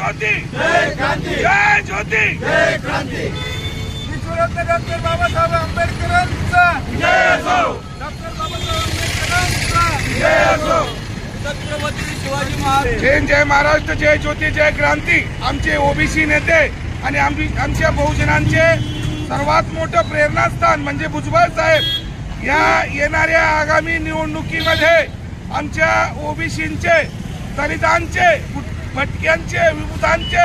ज्योति, जय क्रांति, जय ज्योति, जय क्रांति। विश्वरत्न डॉक्टर बाबासाहेब आंबेडकरांचा जय असो, डॉक्टर बाबासाहेब आंबेडकरांचा जय असो। छत्रपती शिवाजी महाराज। जय महाराष्ट्र, जय ज्योति, जय क्रांती। आमचे ओबीसी नेते आणि आमच्या बहुजनांचे सर्वात मोठं प्रेरणास्थान म्हणजे भुजबळ साहेब। या येणाऱ्या आगामी निवडणुकीमध्ये आमच्या ओबीसींचे, दलितांचे, भटक्यांचे, विमुक्तांचे,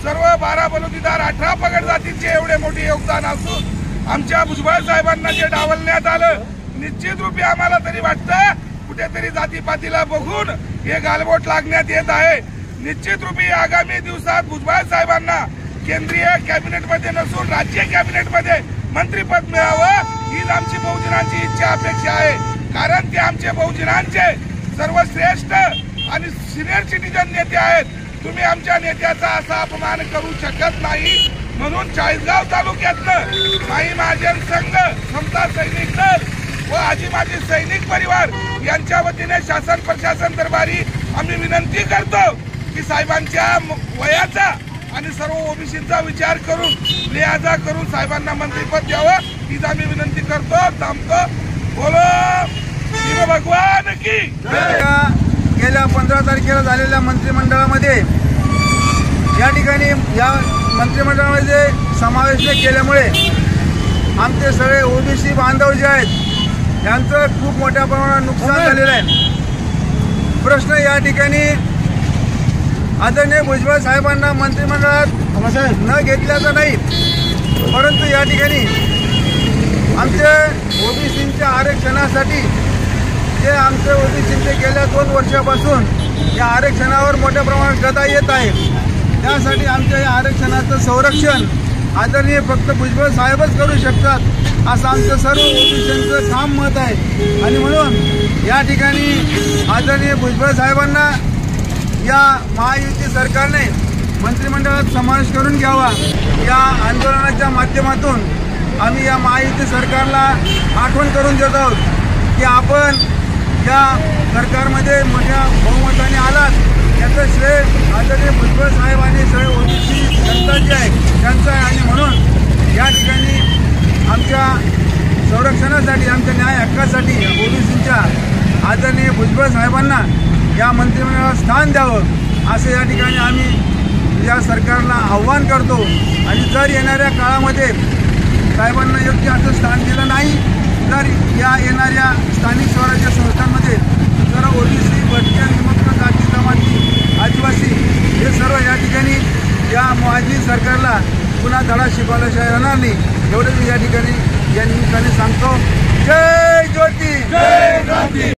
सर्व 12 बलुतेदार, 18 पगड जातींचे एवढे मोठे योगदान असून आमच्या भुजबळ साहेबांना जे डावलण्यात आलं, निश्चित रूपी आम्हाला तरी वाटतं कुठेतरी जातीपातीला बघून हे गालबोट लागण्यात येत आहे। निश्चित रूपी आगामी दिवसात भुजबळ साहेबांना केंद्रीय कॅबिनेटमध्ये नसून राज्य कॅबिनेटमध्ये मंत्रिपद मिळावं हीच आमची बहुजनांची इच्छा अपेक्षा आहे। कारण ते आमचे बहुजनांचे सर्वश्रेष्ठ आणि सिनियर सिटीजन नेते आहेत। तुम्ही आमच्या नेत्याचा असा अपमान करू शकत नाही। म्हणून चाळीसगाव तालुक्यातलं माई महाजन संघ, समता सैनिक दल व आजी माजी सैनिक परिवार यांच्या वतीने शासन प्रशासन दरबारी आम्ही विनंती करतो की साहेबांच्या वयाचा आणि सर्व ओबीसींचा विचार करून लिहाजा करून साहेबांना मंत्रिपद द्यावं हीच आम्ही विनंती करतो। थांबतो। बोलो शिव भगवान की जय। गेल्या 15 तारखेला झालेल्या मंत्रिमंडळामध्ये या ठिकाणी या मंत्रिमंडळामध्ये समावेश केल्यामुळे आमचे सगळे ओबीसी बांधव जे आहेत यांचं खूप मोठ्या प्रमाणात नुकसान झालेलं आहे। प्रश्न या ठिकाणी आदरणीय भुजबळ साहेबांना मंत्रिमंडळात न घेतल्याचा नाही, परंतु या ठिकाणी आमचे ओबीसींच्या आरक्षणासाठी जे आमचे ओबीसींचे गेल्या 2 वर्षापासून या आरक्षणावर मोठ्या प्रमाणात गदा येत आहे। त्यासाठी आमच्या या आरक्षणाचं संरक्षण आदरणीय फक्त भुजबळ साहेबच करू शकतात असं आमचं सर्व ओबीसींचं ठाम मत आहे। आणि म्हणून या ठिकाणी आदरणीय भुजबळ साहेबांना या महायुती सरकारने मंत्रिमंडळात समावेश करून घ्यावा। या आंदोलनाच्या माध्यमातून आम्ही या महायुती सरकारला आठवण करून देत आहोत की आपण या सरकारमध्ये मोठ्या बहुमताने आलात, याचं श्रेय आदरणीय भुजबळ साहेब आणि सगळे ओबीसी जनता जी आहे त्यांचं आहे। आणि म्हणून या ठिकाणी आमच्या संरक्षणासाठी, आमच्या न्याय हक्कासाठी ओबीसींच्या आदरणीय भुजबळ साहेबांना या मंत्रिमंडळात स्थान द्यावं असं या ठिकाणी आम्ही या सरकारला आव्हान करतो। आणि जर येणाऱ्या काळामध्ये साहेबांना योग्य असं स्थान दिलं नाही तर या येणाऱ्या स्थानिक स्वराज्य संस्थांमध्ये जर ओबीसी, भटक्या, विमुक्त जाती जमाती, आदिवासी हे सर्व या ठिकाणी या महायुती सरकारला पुन्हा धडा शिकवल्याशिवाय राहणार नाही एवढं मी या ठिकाणी या निमित्ताने सांगतो। जय ज्योति, जय क्रांती।